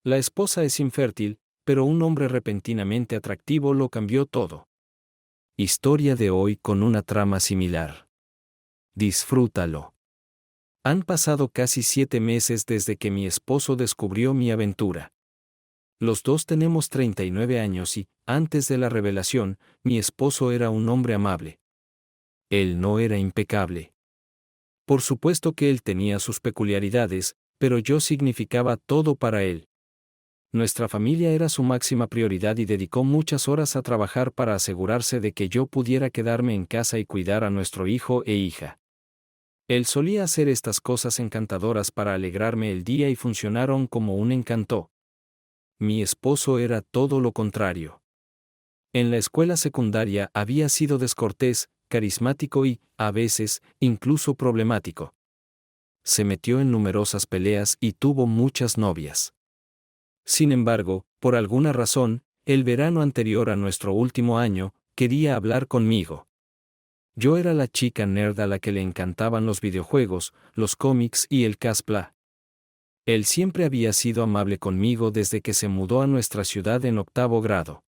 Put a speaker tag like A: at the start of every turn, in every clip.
A: La esposa es infértil, pero un hombre repentinamente atractivo lo cambió todo. Historia de hoy con una trama similar. Disfrútalo. Han pasado casi 7 meses desde que mi esposo descubrió mi aventura. Los dos tenemos 39 años y, antes de la revelación, mi esposo era un hombre amable. Él no era impecable. Por supuesto que él tenía sus peculiaridades, pero yo significaba todo para él. Nuestra familia era su máxima prioridad y dedicó muchas horas a trabajar para asegurarse de que yo pudiera quedarme en casa y cuidar a nuestro hijo e hija. Él solía hacer estas cosas encantadoras para alegrarme el día y funcionaron como un encanto. Mi esposo era todo lo contrario. En la escuela secundaria había sido descortés, carismático y, a veces, incluso problemático. Se metió en numerosas peleas y tuvo muchas novias. Sin embargo, por alguna razón, el verano anterior a nuestro último año, quería hablar conmigo. Yo era la chica nerd a la que le encantaban los videojuegos, los cómics y el cosplay. Él siempre había sido amable conmigo desde que se mudó a nuestra ciudad en 8º grado.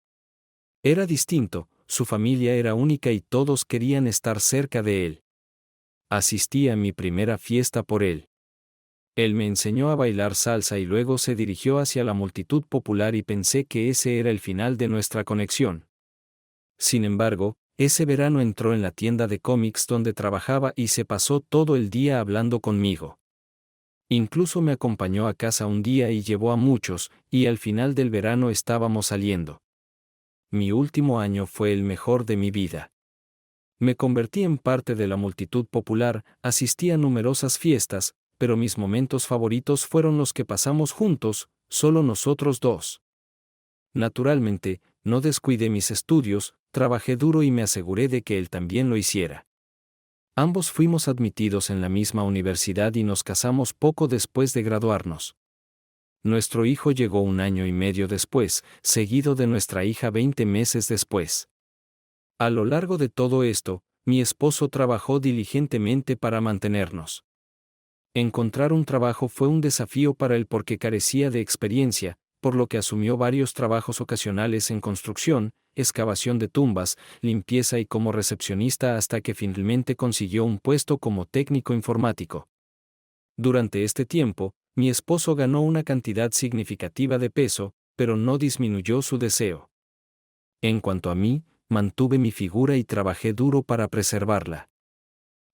A: Era distinto, su familia era única y todos querían estar cerca de él. Asistí a mi primera fiesta por él. Él me enseñó a bailar salsa y luego se dirigió hacia la multitud popular y pensé que ese era el final de nuestra conexión. Sin embargo, ese verano entró en la tienda de cómics donde trabajaba y se pasó todo el día hablando conmigo. Incluso me acompañó a casa un día y llevó a muchos, y al final del verano estábamos saliendo. Mi último año fue el mejor de mi vida. Me convertí en parte de la multitud popular, asistí a numerosas fiestas, pero mis momentos favoritos fueron los que pasamos juntos, solo nosotros dos. Naturalmente, no descuidé mis estudios, trabajé duro y me aseguré de que él también lo hiciera. Ambos fuimos admitidos en la misma universidad y nos casamos poco después de graduarnos. Nuestro hijo llegó 1 año y medio después, seguido de nuestra hija 20 meses después. A lo largo de todo esto, mi esposo trabajó diligentemente para mantenernos. Encontrar un trabajo fue un desafío para él porque carecía de experiencia, por lo que asumió varios trabajos ocasionales en construcción, excavación de tumbas, limpieza y como recepcionista hasta que finalmente consiguió un puesto como técnico informático. Durante este tiempo, mi esposo ganó una cantidad significativa de peso, pero no disminuyó su deseo. En cuanto a mí, mantuve mi figura y trabajé duro para preservarla.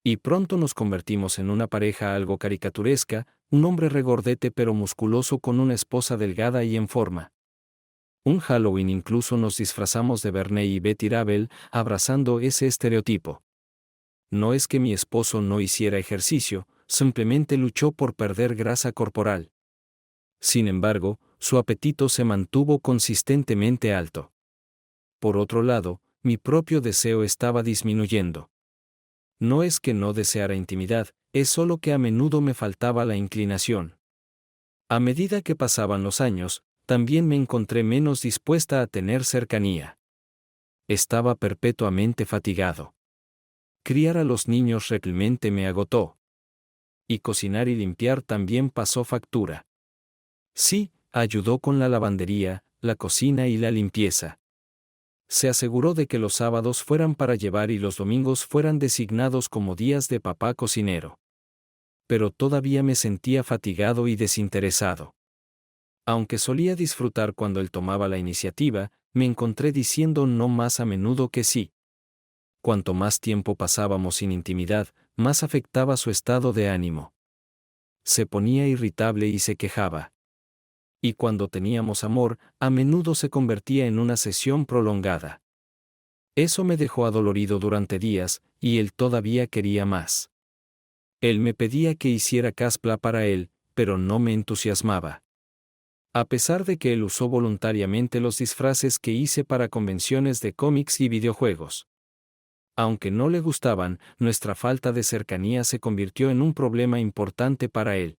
A: Y pronto nos convertimos en una pareja algo caricaturesca, un hombre regordete pero musculoso con una esposa delgada y en forma. Un Halloween incluso nos disfrazamos de Barney y Betty Rabel, abrazando ese estereotipo. No es que mi esposo no hiciera ejercicio, simplemente luchó por perder grasa corporal. Sin embargo, su apetito se mantuvo consistentemente alto. Por otro lado, mi propio deseo estaba disminuyendo. No es que no deseara intimidad, es solo que a menudo me faltaba la inclinación. A medida que pasaban los años, también me encontré menos dispuesta a tener cercanía. Estaba perpetuamente fatigado. Criar a los niños realmente me agotó. Y cocinar y limpiar también pasó factura. Sí, ayudó con la lavandería, la cocina y la limpieza. Se aseguró de que los sábados fueran para llevar y los domingos fueran designados como días de papá cocinero. Pero todavía me sentía fatigado y desinteresado. Aunque solía disfrutar cuando él tomaba la iniciativa, me encontré diciendo no más a menudo que sí. Cuanto más tiempo pasábamos sin intimidad, más afectaba su estado de ánimo. Se ponía irritable y se quejaba. Y cuando teníamos amor, a menudo se convertía en una sesión prolongada. Eso me dejó adolorido durante días, y él todavía quería más. Él me pedía que hiciera cosplay para él, pero no me entusiasmaba. A pesar de que él usó voluntariamente los disfraces que hice para convenciones de cómics y videojuegos. Aunque no le gustaban, nuestra falta de cercanía se convirtió en un problema importante para él.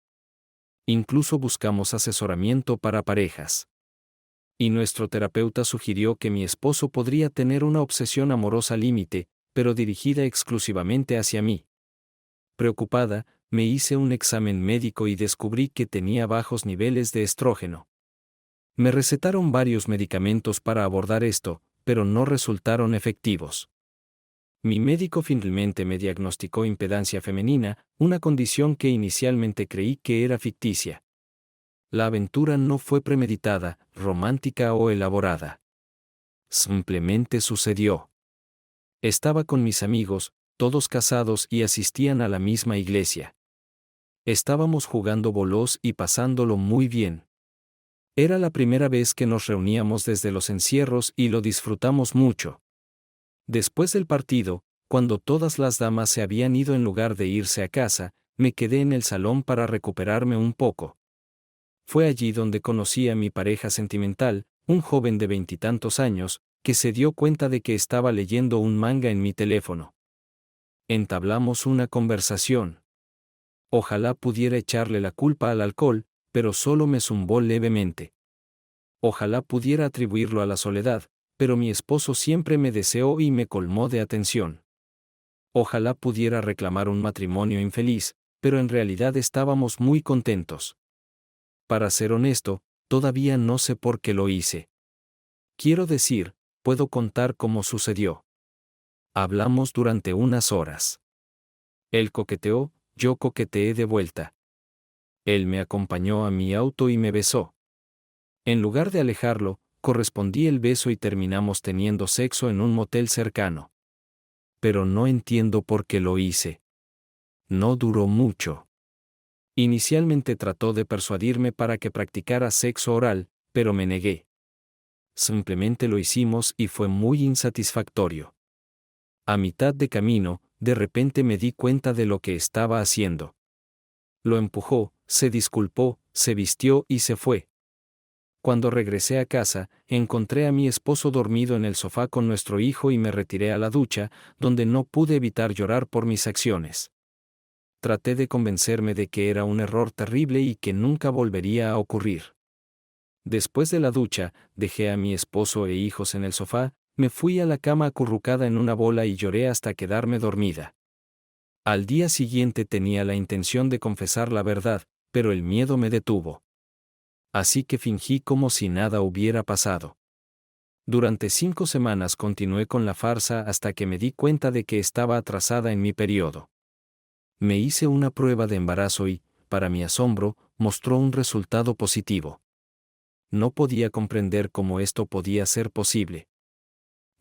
A: Incluso buscamos asesoramiento para parejas. Y nuestro terapeuta sugirió que mi esposo podría tener una obsesión amorosa límite, pero dirigida exclusivamente hacia mí. Preocupada, me hice un examen médico y descubrí que tenía bajos niveles de estrógeno. Me recetaron varios medicamentos para abordar esto, pero no resultaron efectivos. Mi médico finalmente me diagnosticó impedancia femenina, una condición que inicialmente creí que era ficticia. La aventura no fue premeditada, romántica o elaborada. Simplemente sucedió. Estaba con mis amigos, todos casados y asistían a la misma iglesia. Estábamos jugando bolos y pasándolo muy bien. Era la primera vez que nos reuníamos desde los encierros y lo disfrutamos mucho. Después del partido, cuando todas las damas se habían ido en lugar de irse a casa, me quedé en el salón para recuperarme un poco. Fue allí donde conocí a mi pareja sentimental, un joven de 20 años, que se dio cuenta de que estaba leyendo un manga en mi teléfono. Entablamos una conversación. Ojalá pudiera echarle la culpa al alcohol, pero solo me zumbó levemente. Ojalá pudiera atribuirlo a la soledad, pero mi esposo siempre me deseó y me colmó de atención. Ojalá pudiera reclamar un matrimonio infeliz, pero en realidad estábamos muy contentos. Para ser honesto, todavía no sé por qué lo hice. Quiero decir, puedo contar cómo sucedió. Hablamos durante unas horas. Él coqueteó, yo coqueteé de vuelta. Él me acompañó a mi auto y me besó. En lugar de alejarlo, correspondí el beso y terminamos teniendo sexo en un motel cercano. Pero no entiendo por qué lo hice. No duró mucho. Inicialmente trató de persuadirme para que practicara sexo oral, pero me negué. Simplemente lo hicimos y fue muy insatisfactorio. A mitad de camino, de repente me di cuenta de lo que estaba haciendo. Lo empujó, se disculpó, se vistió y se fue. Cuando regresé a casa, encontré a mi esposo dormido en el sofá con nuestro hijo y me retiré a la ducha, donde no pude evitar llorar por mis acciones. Traté de convencerme de que era un error terrible y que nunca volvería a ocurrir. Después de la ducha, dejé a mi esposo e hijos en el sofá, me fui a la cama acurrucada en una bola y lloré hasta quedarme dormida. Al día siguiente tenía la intención de confesar la verdad, pero el miedo me detuvo. Así que fingí como si nada hubiera pasado. Durante 5 semanas continué con la farsa hasta que me di cuenta de que estaba atrasada en mi periodo. Me hice una prueba de embarazo y, para mi asombro, mostró un resultado positivo. No podía comprender cómo esto podía ser posible.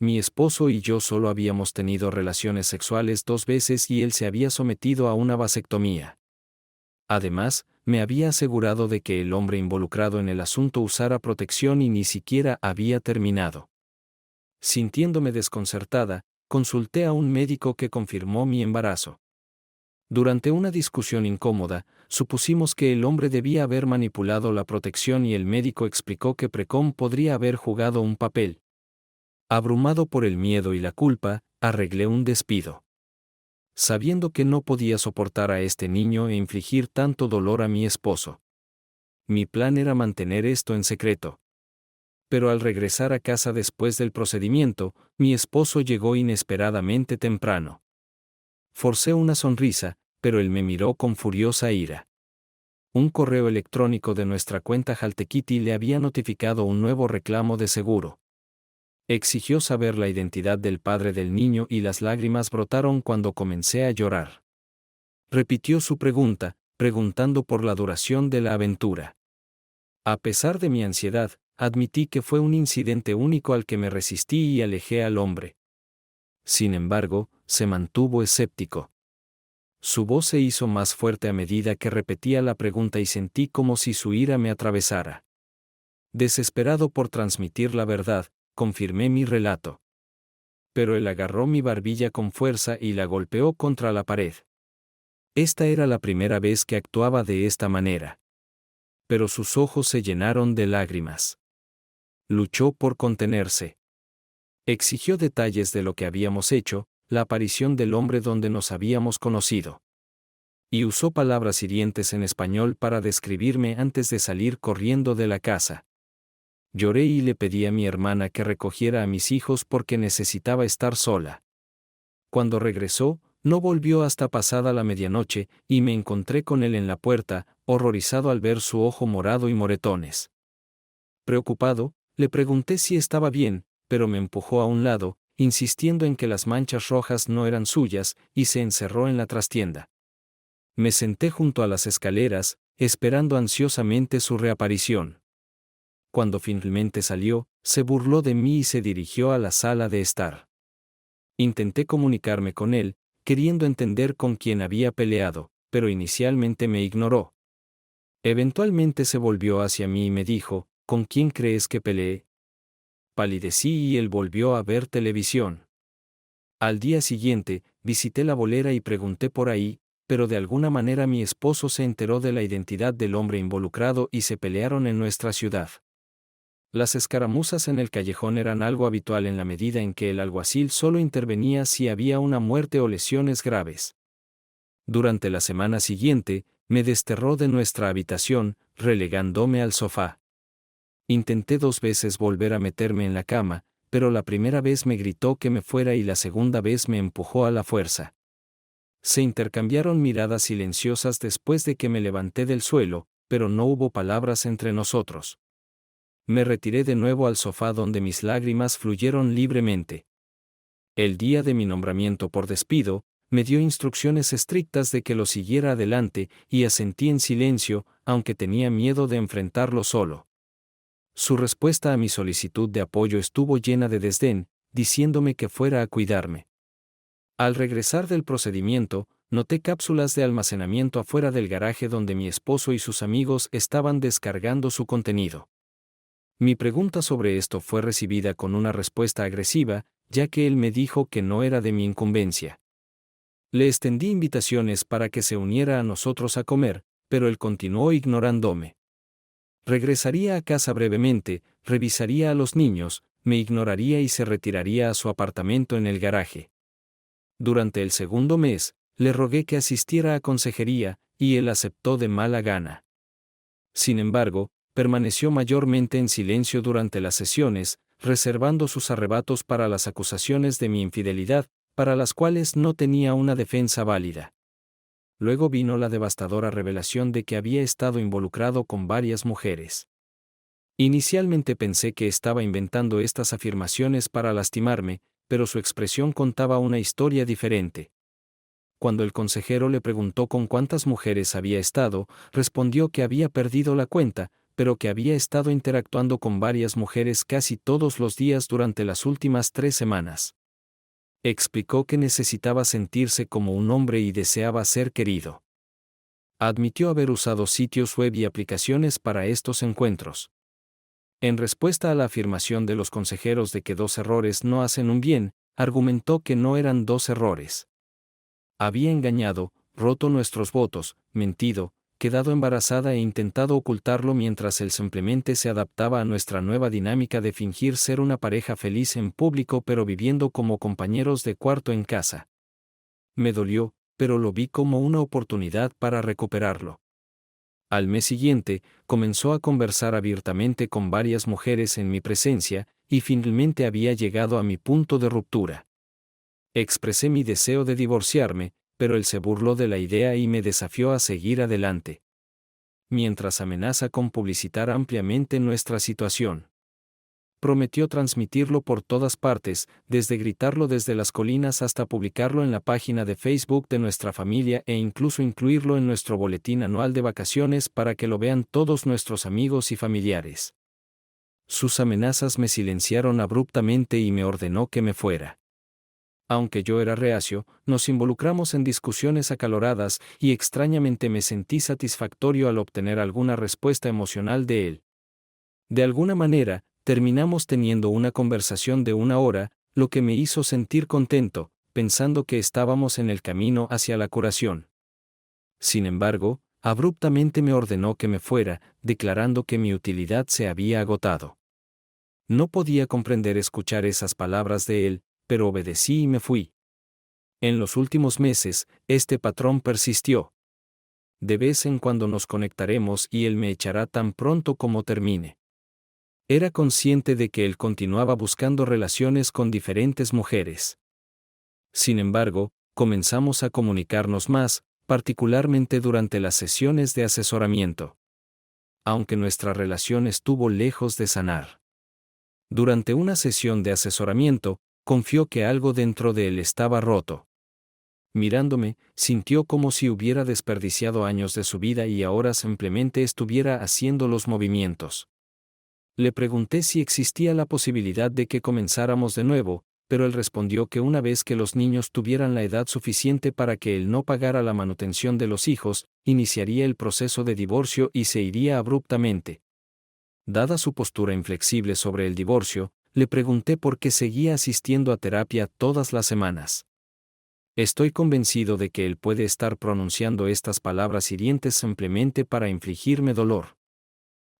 A: Mi esposo y yo solo habíamos tenido relaciones sexuales 2 veces y él se había sometido a una vasectomía. Además, me había asegurado de que el hombre involucrado en el asunto usara protección y ni siquiera había terminado. Sintiéndome desconcertada, consulté a un médico que confirmó mi embarazo. Durante una discusión incómoda, supusimos que el hombre debía haber manipulado la protección y el médico explicó que Precom podría haber jugado un papel. Abrumado por el miedo y la culpa, arreglé un despido. Sabiendo que no podía soportar a este niño e infligir tanto dolor a mi esposo. Mi plan era mantener esto en secreto. Pero al regresar a casa después del procedimiento, mi esposo llegó inesperadamente temprano. Forcé una sonrisa, pero él me miró con furiosa ira. Un correo electrónico de nuestra cuenta Haltekitty le había notificado un nuevo reclamo de seguro. Exigió saber la identidad del padre del niño y las lágrimas brotaron cuando comencé a llorar. Repitió su pregunta, preguntando por la duración de la aventura. A pesar de mi ansiedad, admití que fue un incidente único al que me resistí y alejé al hombre. Sin embargo, se mantuvo escéptico. Su voz se hizo más fuerte a medida que repetía la pregunta y sentí como si su ira me atravesara. Desesperado por transmitir la verdad, confirmé mi relato. Pero él agarró mi barbilla con fuerza y la golpeó contra la pared. Esta era la primera vez que actuaba de esta manera. Pero sus ojos se llenaron de lágrimas. Luchó por contenerse. Exigió detalles de lo que habíamos hecho, la aparición del hombre donde nos habíamos conocido. Y usó palabras hirientes en español para describirme antes de salir corriendo de la casa. Lloré y le pedí a mi hermana que recogiera a mis hijos porque necesitaba estar sola. Cuando regresó, no volvió hasta pasada la medianoche, y me encontré con él en la puerta, horrorizado al ver su ojo morado y moretones. Preocupado, le pregunté si estaba bien, pero me empujó a un lado, insistiendo en que las manchas rojas no eran suyas, y se encerró en la trastienda. Me senté junto a las escaleras, esperando ansiosamente su reaparición. Cuando finalmente salió, se burló de mí y se dirigió a la sala de estar. Intenté comunicarme con él, queriendo entender con quién había peleado, pero inicialmente me ignoró. Eventualmente se volvió hacia mí y me dijo, ¿con quién crees que peleé? Palidecí y él volvió a ver televisión. Al día siguiente, visité la bolera y pregunté por ahí, pero de alguna manera mi esposo se enteró de la identidad del hombre involucrado y se pelearon en nuestra ciudad. Las escaramuzas en el callejón eran algo habitual en la medida en que el alguacil solo intervenía si había una muerte o lesiones graves. Durante la semana siguiente, me desterró de nuestra habitación, relegándome al sofá. Intenté 2 veces volver a meterme en la cama, pero la primera vez me gritó que me fuera y la segunda vez me empujó a la fuerza. Se intercambiaron miradas silenciosas después de que me levanté del suelo, pero no hubo palabras entre nosotros. Me retiré de nuevo al sofá donde mis lágrimas fluyeron libremente. El día de mi nombramiento por despido, me dio instrucciones estrictas de que lo siguiera adelante, y asentí en silencio, aunque tenía miedo de enfrentarlo solo. Su respuesta a mi solicitud de apoyo estuvo llena de desdén, diciéndome que fuera a cuidarme. Al regresar del procedimiento, noté cápsulas de almacenamiento afuera del garaje donde mi esposo y sus amigos estaban descargando su contenido. Mi pregunta sobre esto fue recibida con una respuesta agresiva, ya que él me dijo que no era de mi incumbencia. Le extendí invitaciones para que se uniera a nosotros a comer, pero él continuó ignorándome. Regresaría a casa brevemente, revisaría a los niños, me ignoraría y se retiraría a su apartamento en el garaje. Durante el segundo mes, le rogué que asistiera a consejería, y él aceptó de mala gana. Sin embargo, permaneció mayormente en silencio durante las sesiones, reservando sus arrebatos para las acusaciones de mi infidelidad, para las cuales no tenía una defensa válida. Luego vino la devastadora revelación de que había estado involucrado con varias mujeres. Inicialmente pensé que estaba inventando estas afirmaciones para lastimarme, pero su expresión contaba una historia diferente. Cuando el consejero le preguntó con cuántas mujeres había estado, respondió que había perdido la cuenta, pero que había estado interactuando con varias mujeres casi todos los días durante las últimas 3 semanas. Explicó que necesitaba sentirse como un hombre y deseaba ser querido. Admitió haber usado sitios web y aplicaciones para estos encuentros. En respuesta a la afirmación de los consejeros de que 2 errores no hacen un bien, argumentó que no eran 2 errores. Había engañado, roto nuestros votos, mentido, quedado embarazada e intentado ocultarlo mientras él simplemente se adaptaba a nuestra nueva dinámica de fingir ser una pareja feliz en público pero viviendo como compañeros de cuarto en casa. Me dolió, pero lo vi como una oportunidad para recuperarlo. Al mes siguiente, comenzó a conversar abiertamente con varias mujeres en mi presencia, y finalmente había llegado a mi punto de ruptura. Expresé mi deseo de divorciarme, pero él se burló de la idea y me desafió a seguir adelante. Mientras amenaza con publicitar ampliamente nuestra situación. Prometió transmitirlo por todas partes, desde gritarlo desde las colinas hasta publicarlo en la página de Facebook de nuestra familia e incluso incluirlo en nuestro boletín anual de vacaciones para que lo vean todos nuestros amigos y familiares. Sus amenazas me silenciaron abruptamente y me ordenó que me fuera. Aunque yo era reacio, nos involucramos en discusiones acaloradas y extrañamente me sentí satisfactorio al obtener alguna respuesta emocional de él. De alguna manera, terminamos teniendo una conversación de 1 hora, lo que me hizo sentir contento, pensando que estábamos en el camino hacia la curación. Sin embargo, abruptamente me ordenó que me fuera, declarando que mi utilidad se había agotado. No podía comprender escuchar esas palabras de él, pero obedecí y me fui. En los últimos meses, este patrón persistió. De vez en cuando nos conectaremos y él me echará tan pronto como termine. Era consciente de que él continuaba buscando relaciones con diferentes mujeres. Sin embargo, comenzamos a comunicarnos más, particularmente durante las sesiones de asesoramiento. aunque nuestra relación estuvo lejos de sanar. Durante una sesión de asesoramiento, confió que algo dentro de él estaba roto. Mirándome, sintió como si hubiera desperdiciado años de su vida y ahora simplemente estuviera haciendo los movimientos. Le pregunté si existía la posibilidad de que comenzáramos de nuevo, pero él respondió que una vez que los niños tuvieran la edad suficiente para que él no pagara la manutención de los hijos, iniciaría el proceso de divorcio y se iría abruptamente. Dada su postura inflexible sobre el divorcio, le pregunté por qué seguía asistiendo a terapia todas las semanas. Estoy convencido de que él puede estar pronunciando estas palabras hirientes simplemente para infligirme dolor.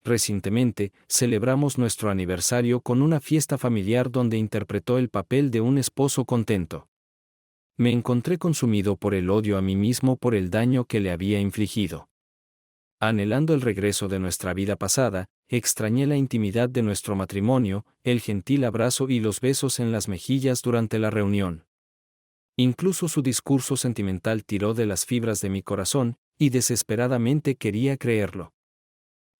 A: Recientemente, celebramos nuestro aniversario con una fiesta familiar donde interpretó el papel de un esposo contento. Me encontré consumido por el odio a mí mismo por el daño que le había infligido. Anhelando el regreso de nuestra vida pasada, extrañé la intimidad de nuestro matrimonio, el gentil abrazo y los besos en las mejillas durante la reunión. Incluso su discurso sentimental tiró de las fibras de mi corazón, y desesperadamente quería creerlo.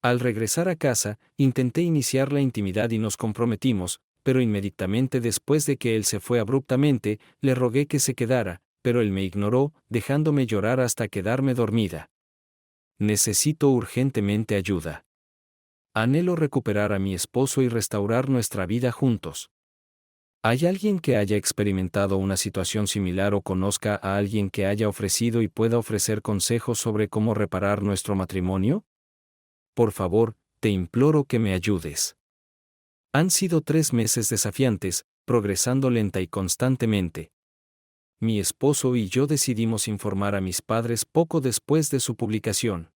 A: Al regresar a casa, intenté iniciar la intimidad y nos comprometimos, pero inmediatamente después de que él se fue abruptamente, le rogué que se quedara, pero él me ignoró, dejándome llorar hasta quedarme dormida. Necesito urgentemente ayuda. Anhelo recuperar a mi esposo y restaurar nuestra vida juntos. ¿Hay alguien que haya experimentado una situación similar o conozca a alguien que haya ofrecido y pueda ofrecer consejos sobre cómo reparar nuestro matrimonio? Por favor, te imploro que me ayudes. Han sido 3 meses desafiantes, progresando lenta y constantemente. Mi esposo y yo decidimos informar a mis padres poco después de su publicación.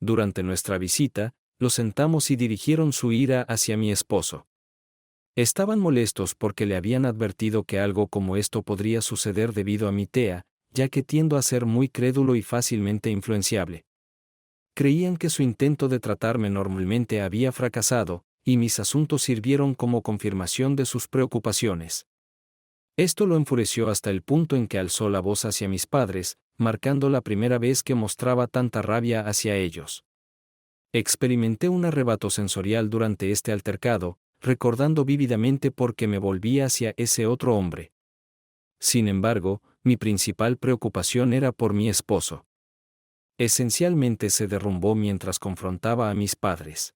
A: Durante nuestra visita, los sentamos y dirigieron su ira hacia mi esposo. Estaban molestos porque le habían advertido que algo como esto podría suceder debido a mi TEA, ya que tiendo a ser muy crédulo y fácilmente influenciable. Creían que su intento de tratarme normalmente había fracasado, y mis asuntos sirvieron como confirmación de sus preocupaciones. Esto lo enfureció hasta el punto en que alzó la voz hacia mis padres, marcando la primera vez que mostraba tanta rabia hacia ellos. Experimenté un arrebato sensorial durante este altercado, recordando vívidamente por qué me volví hacia ese otro hombre. Sin embargo, mi principal preocupación era por mi esposo. Esencialmente se derrumbó mientras confrontaba a mis padres.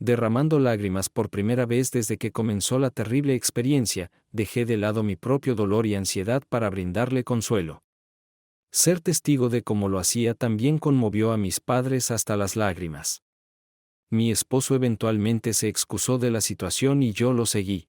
A: Derramando lágrimas por primera vez desde que comenzó la terrible experiencia, dejé de lado mi propio dolor y ansiedad para brindarle consuelo. Ser testigo de cómo lo hacía también conmovió a mis padres hasta las lágrimas. Mi esposo eventualmente se excusó de la situación y yo lo seguí.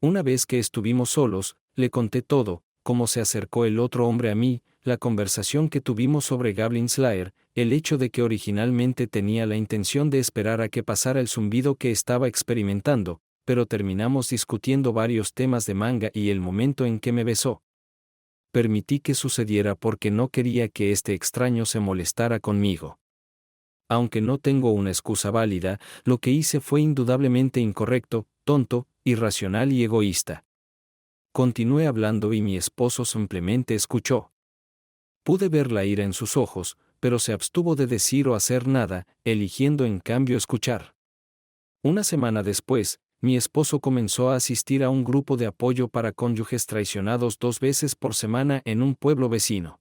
A: Una vez que estuvimos solos, le conté todo, cómo se acercó el otro hombre a mí, la conversación que tuvimos sobre Goblin Slayer, el hecho de que originalmente tenía la intención de esperar a que pasara el zumbido que estaba experimentando, pero terminamos discutiendo varios temas de manga y el momento en que me besó. Permití que sucediera porque no quería que este extraño se molestara conmigo. Aunque no tengo una excusa válida, lo que hice fue indudablemente incorrecto, tonto, irracional y egoísta. Continué hablando y mi esposo simplemente escuchó. Pude ver la ira en sus ojos, pero se abstuvo de decir o hacer nada, eligiendo en cambio escuchar. Una semana después, mi esposo comenzó a asistir a un grupo de apoyo para cónyuges traicionados 2 veces por semana en un pueblo vecino.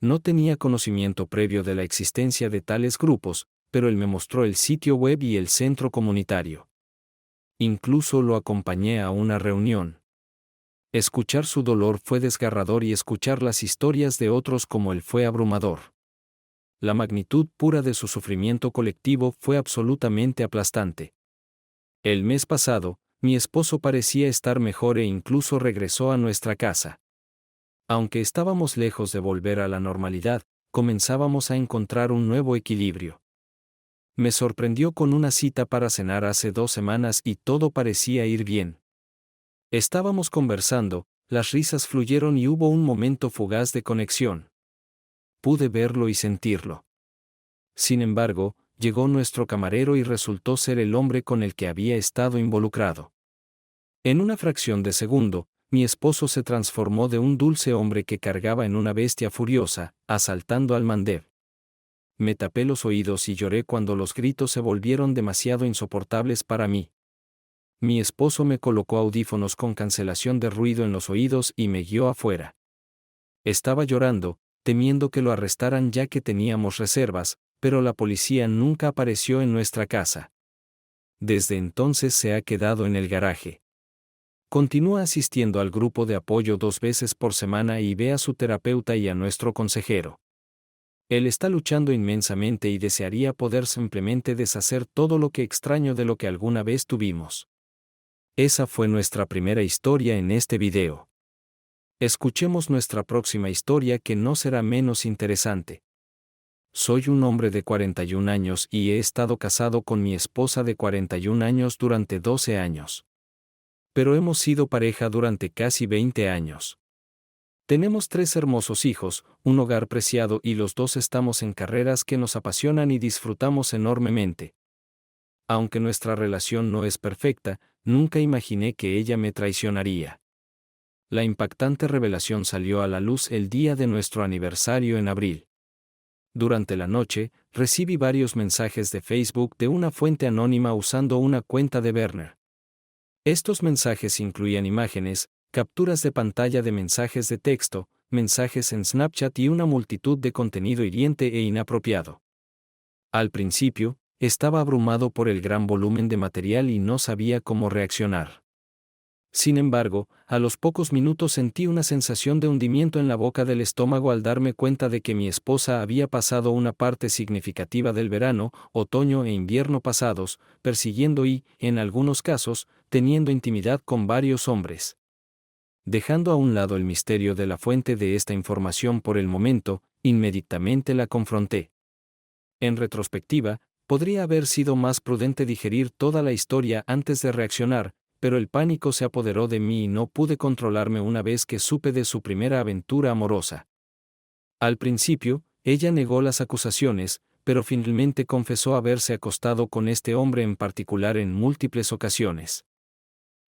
A: No tenía conocimiento previo de la existencia de tales grupos, pero él me mostró el sitio web y el centro comunitario. Incluso lo acompañé a una reunión. Escuchar su dolor fue desgarrador y escuchar las historias de otros como él fue abrumador. La magnitud pura de su sufrimiento colectivo fue absolutamente aplastante. El mes pasado, mi esposo parecía estar mejor e incluso regresó a nuestra casa. Aunque estábamos lejos de volver a la normalidad, comenzábamos a encontrar un nuevo equilibrio. Me sorprendió con una cita para cenar hace 2 semanas y todo parecía ir bien. Estábamos conversando, las risas fluyeron y hubo un momento fugaz de conexión. Pude verlo y sentirlo. Sin embargo, llegó nuestro camarero y resultó ser el hombre con el que había estado involucrado. En una fracción de segundo, mi esposo se transformó de un dulce hombre que cargaba en una bestia furiosa, asaltando al Mandev. Me tapé los oídos y lloré cuando los gritos se volvieron demasiado insoportables para mí. Mi esposo me colocó audífonos con cancelación de ruido en los oídos y me guió afuera. Estaba llorando, temiendo que lo arrestaran ya que teníamos reservas, pero la policía nunca apareció en nuestra casa. Desde entonces se ha quedado en el garaje. Continúa asistiendo al grupo de apoyo 2 veces por semana y ve a su terapeuta y a nuestro consejero. Él está luchando inmensamente y desearía poder simplemente deshacer todo lo que extraño de lo que alguna vez tuvimos. Esa fue nuestra primera historia en este video. Escuchemos nuestra próxima historia que no será menos interesante. Soy un hombre de 41 años y he estado casado con mi esposa de 41 años durante 12 años. Pero hemos sido pareja durante casi 20 años. Tenemos 3 hermosos hijos, un hogar preciado y los dos estamos en carreras que nos apasionan y disfrutamos enormemente. Aunque nuestra relación no es perfecta, nunca imaginé que ella me traicionaría. La impactante revelación salió a la luz el día de nuestro aniversario en abril. Durante la noche, recibí varios mensajes de Facebook de una fuente anónima usando una cuenta de Burner. Estos mensajes incluían imágenes, capturas de pantalla de mensajes de texto, mensajes en Snapchat y una multitud de contenido hiriente e inapropiado. Al principio, estaba abrumado por el gran volumen de material y no sabía cómo reaccionar. Sin embargo, a los pocos minutos sentí una sensación de hundimiento en la boca del estómago al darme cuenta de que mi esposa había pasado una parte significativa del verano, otoño e invierno pasados, persiguiendo y, en algunos casos, teniendo intimidad con varios hombres. Dejando a un lado el misterio de la fuente de esta información por el momento, inmediatamente la confronté. En retrospectiva, podría haber sido más prudente digerir toda la historia antes de reaccionar, pero el pánico se apoderó de mí y no pude controlarme una vez que supe de su primera aventura amorosa. Al principio, ella negó las acusaciones, pero finalmente confesó haberse acostado con este hombre en particular en múltiples ocasiones.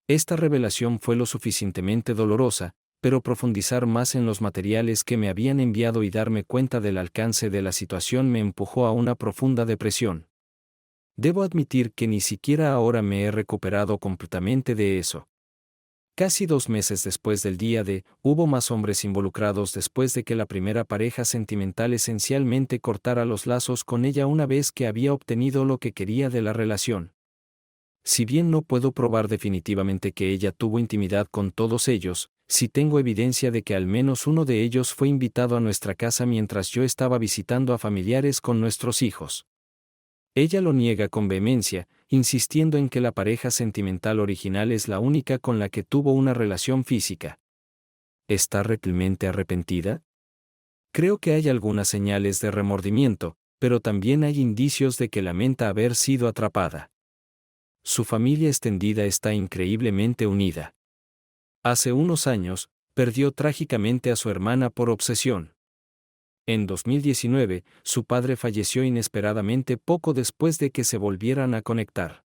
A: Esta revelación fue lo suficientemente dolorosa, pero profundizar más en los materiales que me habían enviado y darme cuenta del alcance de la situación me empujó a una profunda depresión. Debo admitir que ni siquiera ahora me he recuperado completamente de eso. Casi 2 meses después del día D, hubo más hombres involucrados después de que la primera pareja sentimental esencialmente cortara los lazos con ella una vez que había obtenido lo que quería de la relación. Si bien no puedo probar definitivamente que ella tuvo intimidad con todos ellos, sí tengo evidencia de que al menos uno de ellos fue invitado a nuestra casa mientras yo estaba visitando a familiares con nuestros hijos. Ella lo niega con vehemencia, insistiendo en que la pareja sentimental original es la única con la que tuvo una relación física. ¿Está realmente arrepentida? Creo que hay algunas señales de remordimiento, pero también hay indicios de que lamenta haber sido atrapada. Su familia extendida está increíblemente unida. Hace unos años, perdió trágicamente a su hermana por obsesión. En 2019, su padre falleció inesperadamente poco después de que se volvieran a conectar.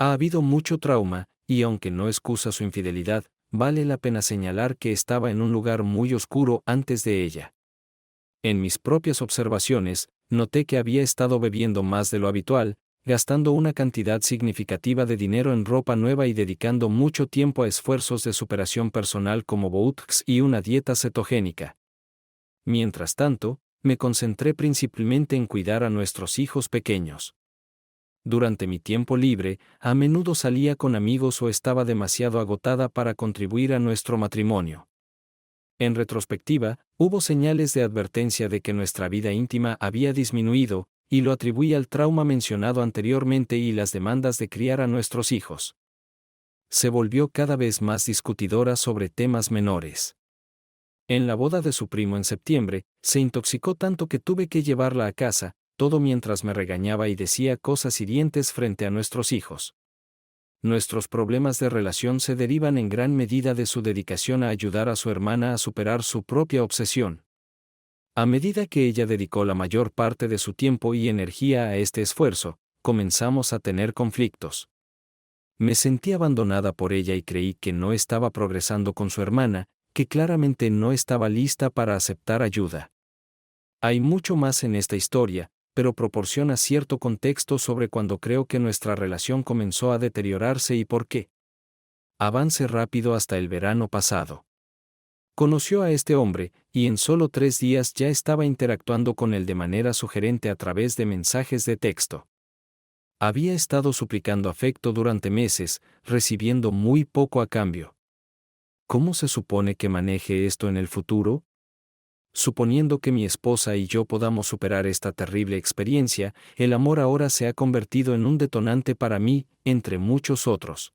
A: Ha habido mucho trauma, y aunque no excusa su infidelidad, vale la pena señalar que estaba en un lugar muy oscuro antes de ella. En mis propias observaciones, noté que había estado bebiendo más de lo habitual, gastando una cantidad significativa de dinero en ropa nueva y dedicando mucho tiempo a esfuerzos de superación personal como Botox y una dieta cetogénica. Mientras tanto, me concentré principalmente en cuidar a nuestros hijos pequeños. Durante mi tiempo libre, a menudo salía con amigos o estaba demasiado agotada para contribuir a nuestro matrimonio. En retrospectiva, hubo señales de advertencia de que nuestra vida íntima había disminuido, y lo atribuí al trauma mencionado anteriormente y las demandas de criar a nuestros hijos. Se volvió cada vez más discutidora sobre temas menores. En la boda de su primo en septiembre, se intoxicó tanto que tuve que llevarla a casa, todo mientras me regañaba y decía cosas hirientes frente a nuestros hijos. Nuestros problemas de relación se derivan en gran medida de su dedicación a ayudar a su hermana a superar su propia obsesión. A medida que ella dedicó la mayor parte de su tiempo y energía a este esfuerzo, comenzamos a tener conflictos. Me sentí abandonada por ella y creí que no estaba progresando con su hermana, que claramente no estaba lista para aceptar ayuda. Hay mucho más en esta historia, pero proporciona cierto contexto sobre cuando creo que nuestra relación comenzó a deteriorarse y por qué. Avance rápido hasta el verano pasado. Conoció a este hombre, y en solo 3 días ya estaba interactuando con él de manera sugerente a través de mensajes de texto. Había estado suplicando afecto durante meses, recibiendo muy poco a cambio. ¿Cómo se supone que maneje esto en el futuro? Suponiendo que mi esposa y yo podamos superar esta terrible experiencia, el amor ahora se ha convertido en un detonante para mí, entre muchos otros.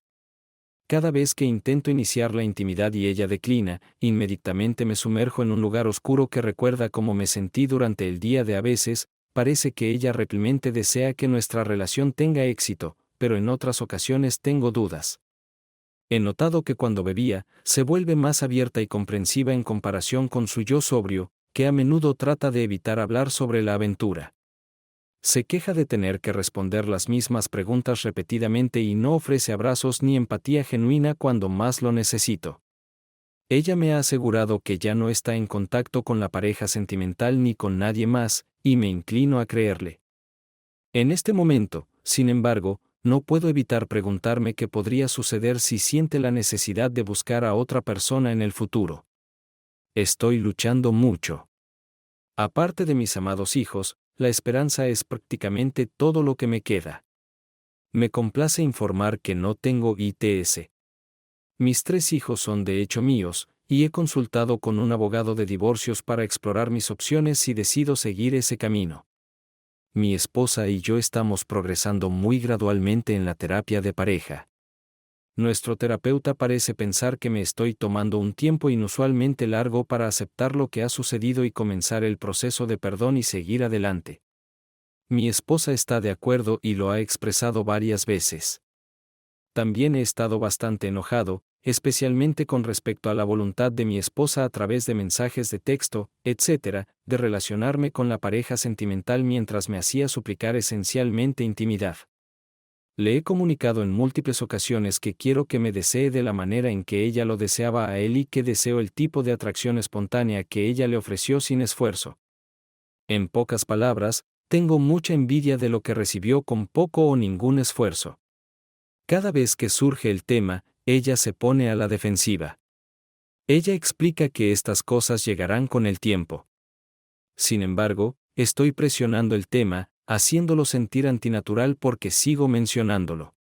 A: Cada vez que intento iniciar la intimidad y ella declina, inmediatamente me sumerjo en un lugar oscuro que recuerda cómo me sentí durante el día de a veces, parece que ella realmente desea que nuestra relación tenga éxito, pero en otras ocasiones tengo dudas. He notado que cuando bebía, se vuelve más abierta y comprensiva en comparación con su yo sobrio, que a menudo trata de evitar hablar sobre la aventura. Se queja de tener que responder las mismas preguntas repetidamente y no ofrece abrazos ni empatía genuina cuando más lo necesito. Ella me ha asegurado que ya no está en contacto con la pareja sentimental ni con nadie más, y me inclino a creerle. En este momento, sin embargo, no puedo evitar preguntarme qué podría suceder si siente la necesidad de buscar a otra persona en el futuro. Estoy luchando mucho. Aparte de mis amados hijos, la esperanza es prácticamente todo lo que me queda. Me complace informar que no tengo ITS. Mis 3 hijos son de hecho míos, y he consultado con un abogado de divorcios para explorar mis opciones si decido seguir ese camino. Mi esposa y yo estamos progresando muy gradualmente en la terapia de pareja. Nuestro terapeuta parece pensar que me estoy tomando un tiempo inusualmente largo para aceptar lo que ha sucedido y comenzar el proceso de perdón y seguir adelante. Mi esposa está de acuerdo y lo ha expresado varias veces. También he estado bastante enojado, especialmente con respecto a la voluntad de mi esposa a través de mensajes de texto, etc., de relacionarme con la pareja sentimental mientras me hacía suplicar esencialmente intimidad. Le he comunicado en múltiples ocasiones que quiero que me desee de la manera en que ella lo deseaba a él y que deseo el tipo de atracción espontánea que ella le ofreció sin esfuerzo. En pocas palabras, tengo mucha envidia de lo que recibió con poco o ningún esfuerzo. Cada vez que surge el tema, ella se pone a la defensiva. Ella explica que estas cosas llegarán con el tiempo. Sin embargo, estoy presionando el tema, haciéndolo sentir antinatural porque sigo mencionándolo.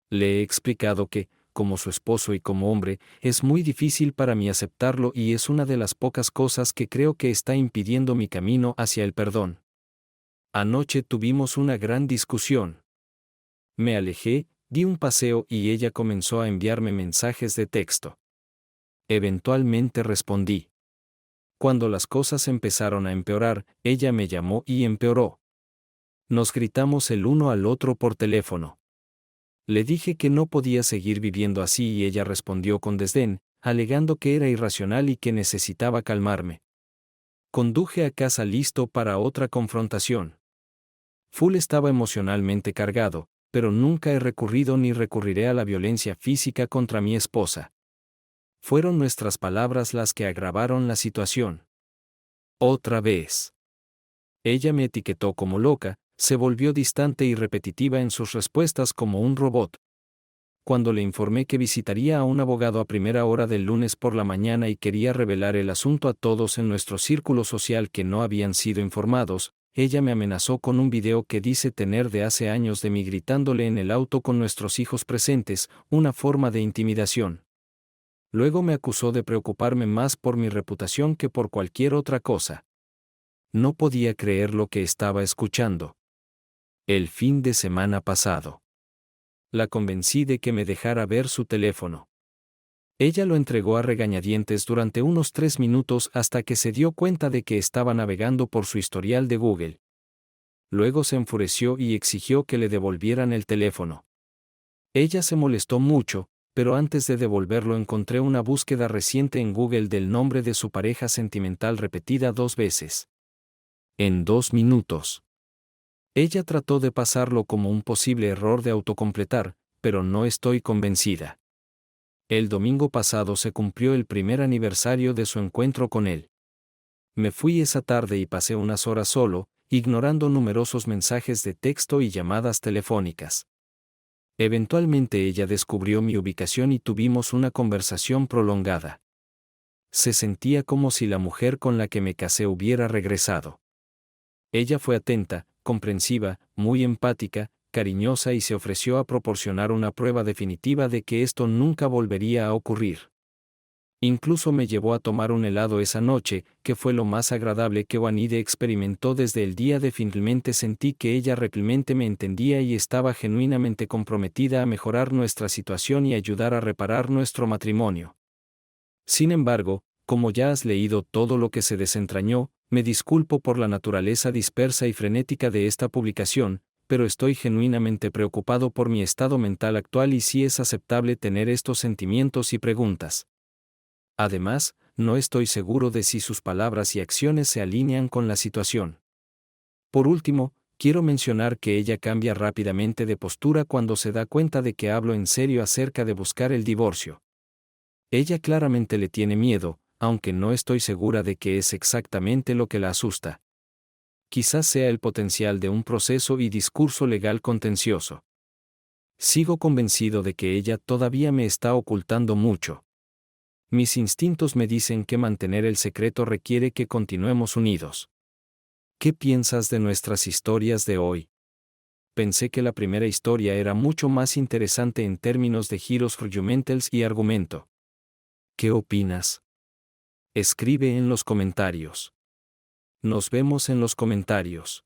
A: Le he explicado que, como su esposo y como hombre, es muy difícil para mí aceptarlo y es una de las pocas cosas que creo que está impidiendo mi camino hacia el perdón. Anoche tuvimos una gran discusión. Me alejé, di un paseo y ella comenzó a enviarme mensajes de texto. Eventualmente respondí. Cuando las cosas empezaron a empeorar, ella me llamó y empeoró. Nos gritamos el uno al otro por teléfono. Le dije que no podía seguir viviendo así y ella respondió con desdén, alegando que era irracional y que necesitaba calmarme. Conduje a casa listo para otra confrontación. Full estaba emocionalmente cargado, pero nunca he recurrido ni recurriré a la violencia física contra mi esposa. Fueron nuestras palabras las que agravaron la situación. Otra vez. Ella me etiquetó como loca, se volvió distante y repetitiva en sus respuestas como un robot. Cuando le informé que visitaría a un abogado a primera hora del lunes por la mañana y quería revelar el asunto a todos en nuestro círculo social que no habían sido informados, ella me amenazó con un video que dice tener de hace años de mí gritándole en el auto con nuestros hijos presentes, una forma de intimidación. Luego me acusó de preocuparme más por mi reputación que por cualquier otra cosa. No podía creer lo que estaba escuchando. El fin de semana pasado. La convencí de que me dejara ver su teléfono. Ella lo entregó a regañadientes durante unos 3 minutos hasta que se dio cuenta de que estaba navegando por su historial de Google. Luego se enfureció y exigió que le devolvieran el teléfono. Ella se molestó mucho, pero antes de devolverlo encontré una búsqueda reciente en Google del nombre de su pareja sentimental repetida 2 veces. En 2 minutos. Ella trató de pasarlo como un posible error de autocompletar, pero no estoy convencida. El domingo pasado se cumplió el primer aniversario de su encuentro con él. Me fui esa tarde y pasé unas horas solo, ignorando numerosos mensajes de texto y llamadas telefónicas. Eventualmente ella descubrió mi ubicación y tuvimos una conversación prolongada. Se sentía como si la mujer con la que me casé hubiera regresado. Ella fue atenta, comprensiva, muy empática, cariñosa y se ofreció a proporcionar una prueba definitiva de que esto nunca volvería a ocurrir. Incluso me llevó a tomar un helado esa noche, que fue lo más agradable que Juanide experimentó desde el día de finalmente sentí que ella realmente me entendía y estaba genuinamente comprometida a mejorar nuestra situación y ayudar a reparar nuestro matrimonio. Sin embargo, como ya has leído todo lo que se desentrañó, me disculpo por la naturaleza dispersa y frenética de esta publicación, pero estoy genuinamente preocupado por mi estado mental actual y si es aceptable tener estos sentimientos y preguntas. Además, no estoy seguro de si sus palabras y acciones se alinean con la situación. Por último, quiero mencionar que ella cambia rápidamente de postura cuando se da cuenta de que hablo en serio acerca de buscar el divorcio. Ella claramente le tiene miedo, aunque no estoy segura de que es exactamente lo que la asusta. Quizás sea el potencial de un proceso y discurso legal contencioso. Sigo convencido de que ella todavía me está ocultando mucho. Mis instintos me dicen que mantener el secreto requiere que continuemos unidos. ¿Qué piensas de nuestras historias de hoy? Pensé que la primera historia era mucho más interesante en términos de giros argumentales y argumento. ¿Qué opinas? Escribe en los comentarios. Nos vemos en los comentarios.